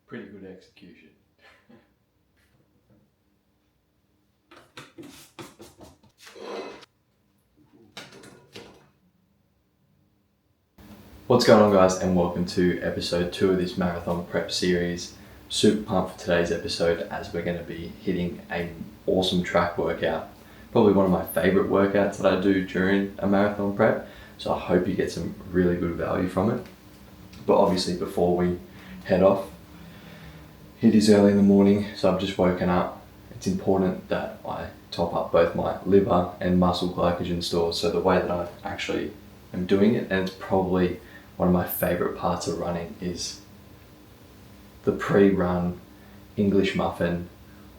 pretty good execution. What's going on, guys, and welcome to episode 2 of this marathon prep series. Super pumped for today's episode as we're going to be hitting an awesome track workout. Probably one of my favorite workouts that I do during a marathon prep. So I hope you get some really good value from it. But obviously before we head off, it is early in the morning, so I've just woken up. It's important that I top up both my liver and muscle glycogen stores. So the way that I actually am doing it, and it's probably one of my favorite parts of running, is the pre-run English muffin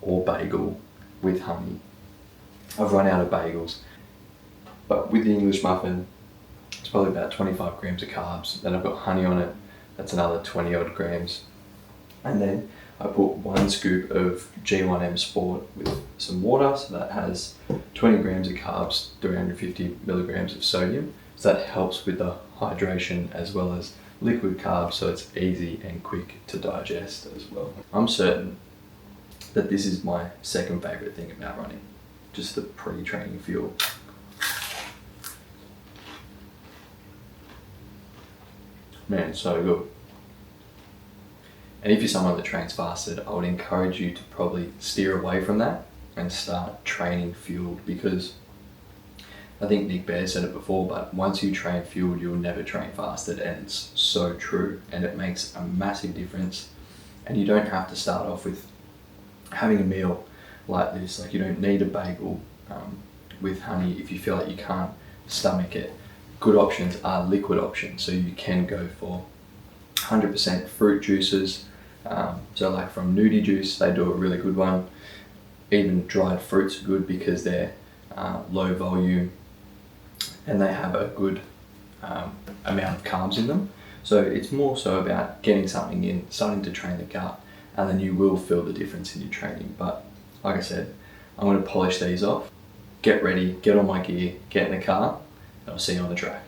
or bagel with honey. I've run out of bagels, but with the English muffin, it's probably about 25 grams of carbs. Then I've got honey on it, that's another 20 odd grams. And then I put 1 scoop of G1M Sport with some water, so that has 20 grams of carbs, 350 milligrams of sodium. So that helps with the hydration as well as liquid carbs, so it's easy and quick to digest as well. I'm certain that this is my second favorite thing about running, just the pre-training fuel. Man, so good. And if you're someone that trains fasted, I would encourage you to probably steer away from that and start training fueled, because I think Nick Bear said it before, but once you train fueled, you'll never train fasted, and it's so true, and it makes a massive difference. And you don't have to start off with having a meal like this. Like, you don't need a bagel with honey if you feel like you can't stomach it. Good options are liquid options, so you can go for 100% fruit juices. So like from Nudie Juice, they do a really good one. Even dried fruits are good because they're low volume and they have a good amount of carbs in them. So it's more so about getting something in, starting to train the gut, and then you will feel the difference in your training. But like I said, I'm going to polish these off, get ready, get on my gear, get in the car, and I'll see you on the track.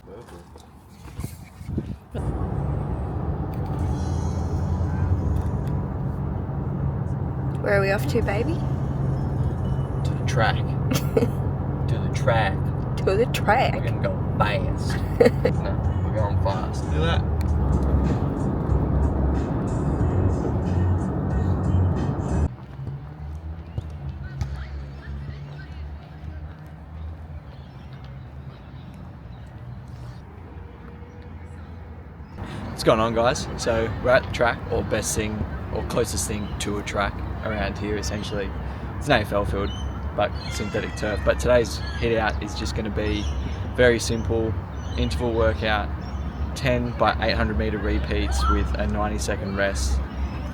Where are we off to, baby? To the track. To the track. To the track. We're gonna go fast. No, we're going fast. Do that. What's going on, guys? So we're at the track, or best thing, or closest thing to a track around here essentially. It's an AFL field, but synthetic turf. But today's hit out is just going to be very simple interval workout, 10 by 800 meter repeats with a 90-second rest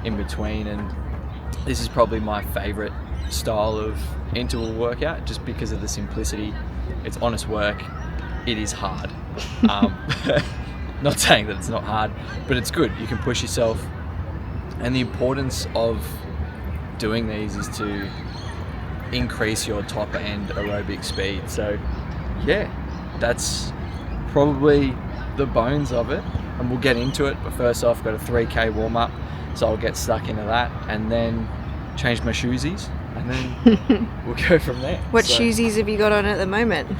in between. And this is probably my favorite style of interval workout just because of the simplicity. It's honest work. It is hard. Not saying that it's not hard, but it's good. You can push yourself. And the importance of doing these is to increase your top end aerobic speed. So yeah, that's probably the bones of it, and we'll get into it. But first off, got a 3K warm up, so I'll get stuck into that and then change my shoesies, and then we'll go from there. What shoesies have you got on at the moment?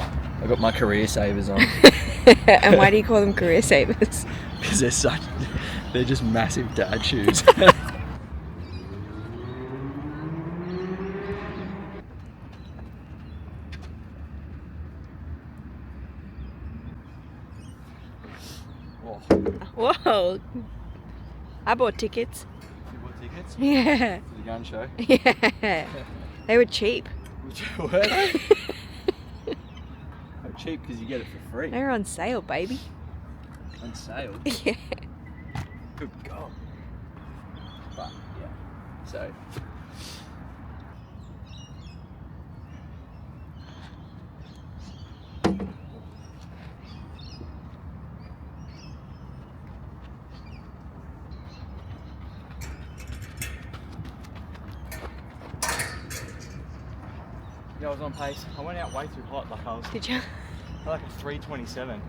I've got my career savers on. And why do you call them career savers? Because they're just massive dad shoes. Whoa. I bought tickets. You bought tickets? Yeah. For the gun show? Yeah. They were cheap. Were they? Cheap because you get it for free. They were on sale, baby. On sale? Yeah. Good God. But yeah, so. Yeah, I was on pace. I went out way too hot, like I was. Did you? I like a 3:27.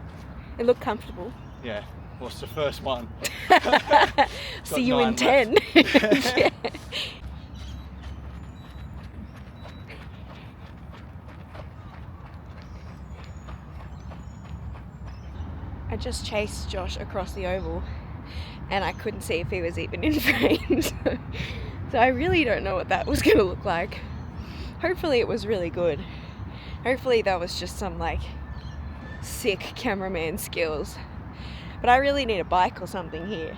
It looked comfortable. Yeah, Well, it's the first one. See you in 9 10. left. I just chased Josh across the oval and I couldn't see if he was even in frame. So I really don't know what that was going to look like. Hopefully it was really good. Hopefully that was just some like sick cameraman skills. But I really need a bike or something here.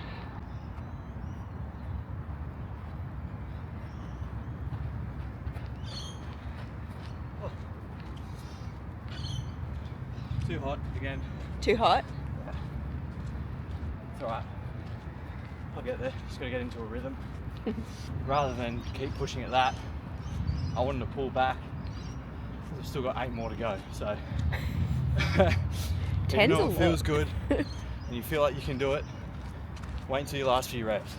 Too hot again. Too hot? It's alright. I'll get there. Just gotta get into a rhythm. Rather than keep pushing at that, I wanted to pull back. I've still got 8 more to go, so even though it feels good and you feel like you can do it, wait until your last few reps.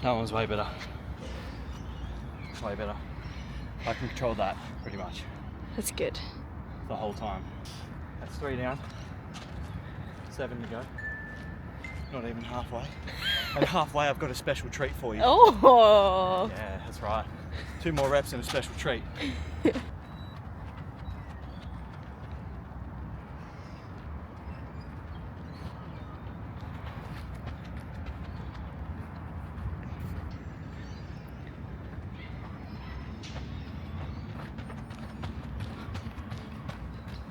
That one's way better. Way better. I can control that pretty much That's good. the whole time. That's 3 down, 7 to go. Not even halfway. And halfway I've got a special treat for you. Oh! Yeah, that's right. 2 more reps and a special treat.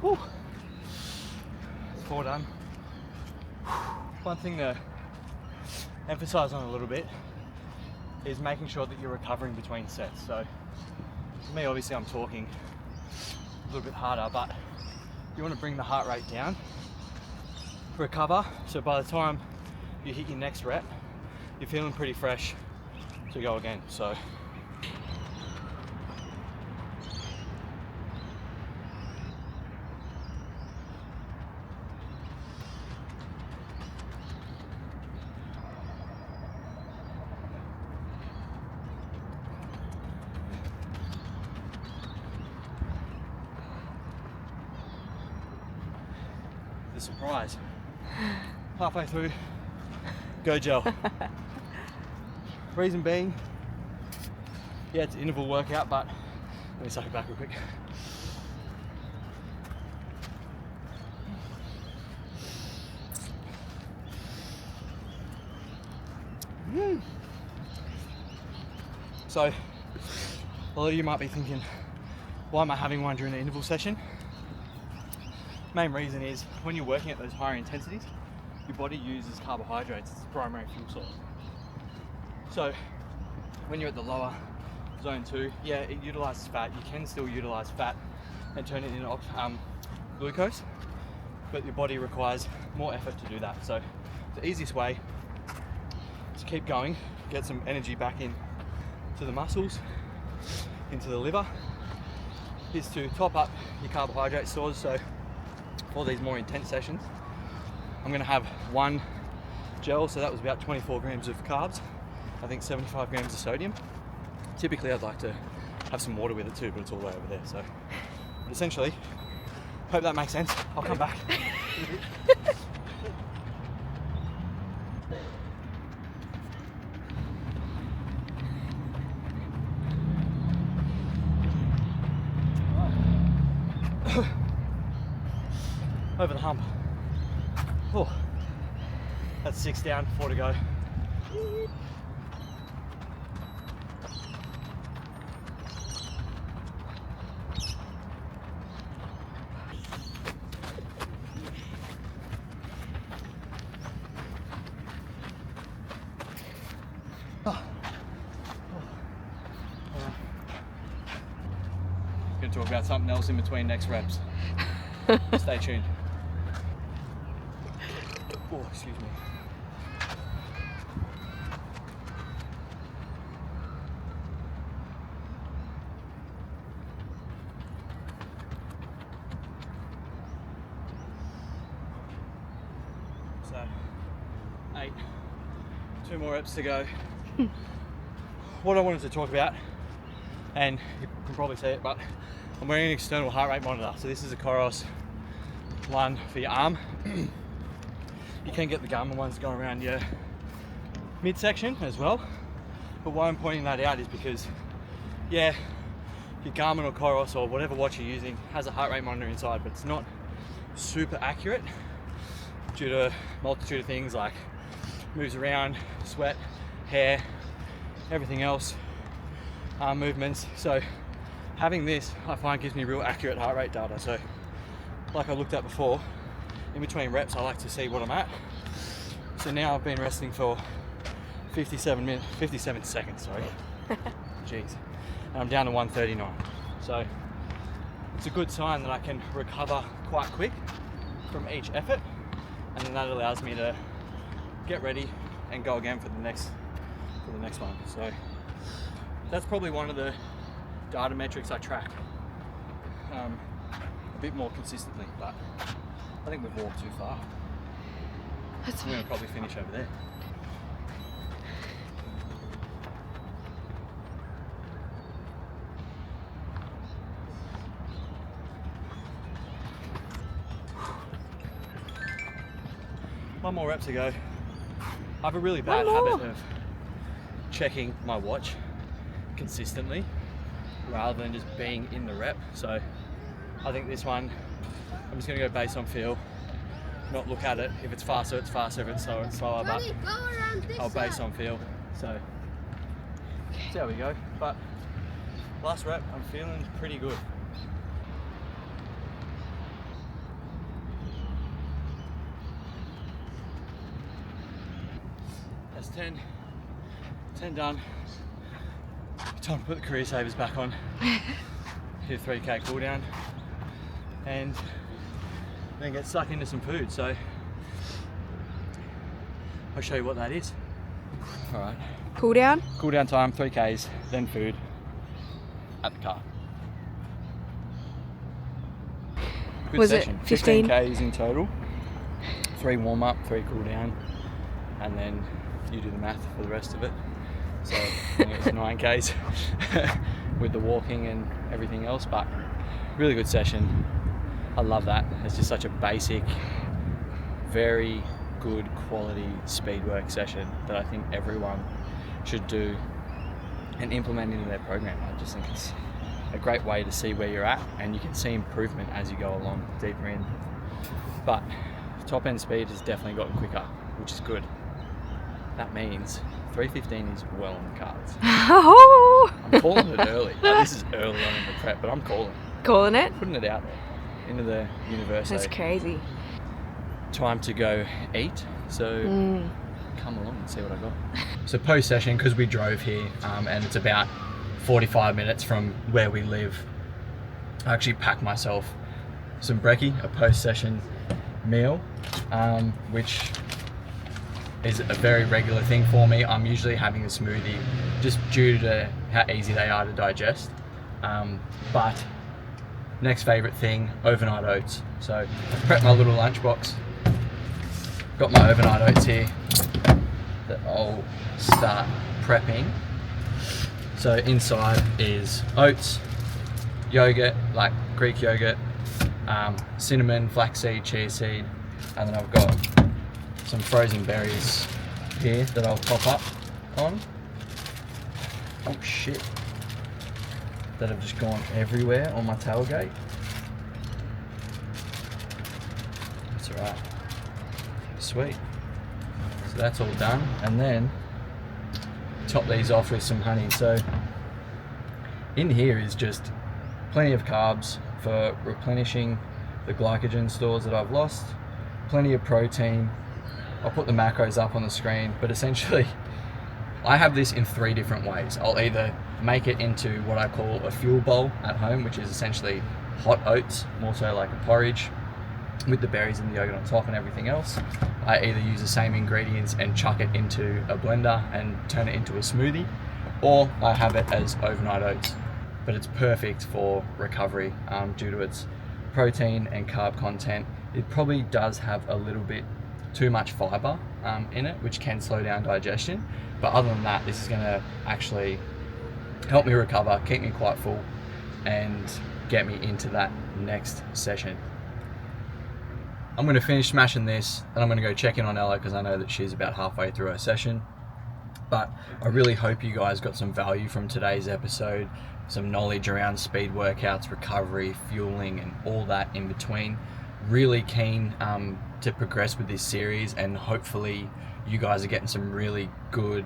Whew. It's 4 done. One thing to emphasize on a little bit is making sure that you're recovering between sets. So for me, obviously I'm talking a little bit harder, but you want to bring the heart rate down, recover, so by the time you hit your next rep, you're feeling pretty fresh to go again. So the surprise. Halfway through, go gel. Reason being, yeah, it's an interval workout, but let me suck it back real quick. So, a lot of you might be thinking, why am I having one during the interval session? Main reason is when you're working at those higher intensities, your body uses carbohydrates as the primary fuel source. So when you're at the lower zone 2, yeah, it utilizes fat. You can still utilize fat and turn it into glucose, but your body requires more effort to do that. So the easiest way to keep going, get some energy back in to the muscles, into the liver, is to top up your carbohydrate stores. So for these more intense sessions, I'm going to have 1 gel, so that was about 24 grams of carbs, I think 75 grams of sodium. Typically I'd like to have some water with it too, but it's all the way over there. So but essentially, hope that makes sense. I'll come back. Over the hump. Oh, that's 6 down, 4 to go. Gonna talk about something else in between next reps. Stay tuned. Oh, excuse me. So 8, 2 more reps to go. What I wanted to talk about, and you can probably see it, but I'm wearing an external heart rate monitor. So this is a Coros one for your arm. You can get the Garmin ones going around your midsection as well. But why I'm pointing that out is because, yeah, your Garmin or Coros or whatever watch you're using has a heart rate monitor inside, but it's not super accurate due to a multitude of things like moves around, sweat, hair, everything else, arm movements. So having this, I find, gives me real accurate heart rate data. So like I looked at before, in between reps I like to see what I'm at. So now I've been resting for 57 seconds, sorry. Jeez. And I'm down to 139. So it's a good sign that I can recover quite quick from each effort, and then that allows me to get ready and go again for the next one. So that's probably one of the data metrics I track a bit more consistently, but I think we've walked too far. That's I'm going to probably finish over there. One more rep to go. I have a really bad habit of checking my watch consistently rather than just being in the rep. So I think this one, I'm just going to go based on feel, not look at it. If it's faster, it's faster. If it's slower, it's slower. But I'll base on feel. So see how we go. But last rep, I'm feeling pretty good. That's 10 done. Time to put the career savers back on. Hit a 3K cool down and then get stuck into some food. So I'll show you what that is. All right. Cool down? Cool down time, 3Ks, then food at the car. Good Was session. it 15? 15Ks in total. 3 warm up, 3 cool down, and then you do the math for the rest of it. So I think it's 9Ks with the walking and everything else, but really good session. I love that. It's just such a basic, very good quality speed work session that I think everyone should do and implement into their program. I just think it's a great way to see where you're at, and you can see improvement as you go along deeper in. But top end speed has definitely gotten quicker, which is good. That means 3:15 is well on the cards. Oh! I'm calling it early. Like, this is early on in the prep, but I'm Calling it? putting it out there into the universe. That's crazy. Time to go eat. So come along and see what I got. So post session, because we drove here and it's about 45 minutes from where we live, I actually packed myself some brekkie, a post session meal, which is a very regular thing for me. I'm usually having a smoothie just due to how easy they are to digest. But next favorite thing, overnight oats. So I've prepped my little lunchbox. Got my overnight oats here that I'll start prepping. So inside is oats, yogurt, like Greek yogurt, cinnamon, flaxseed, chia seed, and then I've got some frozen berries here that I'll top up on. Oh shit. That have just gone everywhere on my tailgate. That's alright. Sweet. So that's all done. And then top these off with some honey. So in here is just plenty of carbs for replenishing the glycogen stores that I've lost. Plenty of protein. I'll put the macros up on the screen, but essentially I have this in 3 different ways. I'll either make it into what I call a fuel bowl at home, which is essentially hot oats, more so like a porridge, with the berries and the yogurt on top and everything else. I either use the same ingredients and chuck it into a blender and turn it into a smoothie, or I have it as overnight oats. But it's perfect for recovery due to its protein and carb content. It probably does have a little bit too much fiber in it, which can slow down digestion. But other than that, this is going to actually help me recover, keep me quite full, and get me into that next session. I'm going to finish smashing this, and I'm going to go check in on Ella because I know that she's about halfway through her session. But I really hope you guys got some value from today's episode, some knowledge around speed workouts, recovery, fueling, and all that in between. Really keen to progress with this series, and hopefully you guys are getting some really good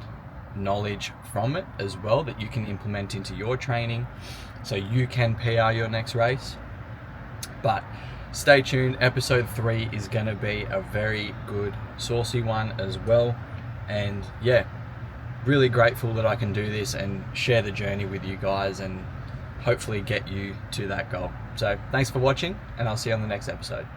knowledge from it as well that you can implement into your training so you can PR your next race. But stay tuned, episode 3 is going to be a very good saucy one as well. And yeah, really grateful that I can do this and share the journey with you guys and hopefully get you to that goal. So thanks for watching, and I'll see you on the next episode.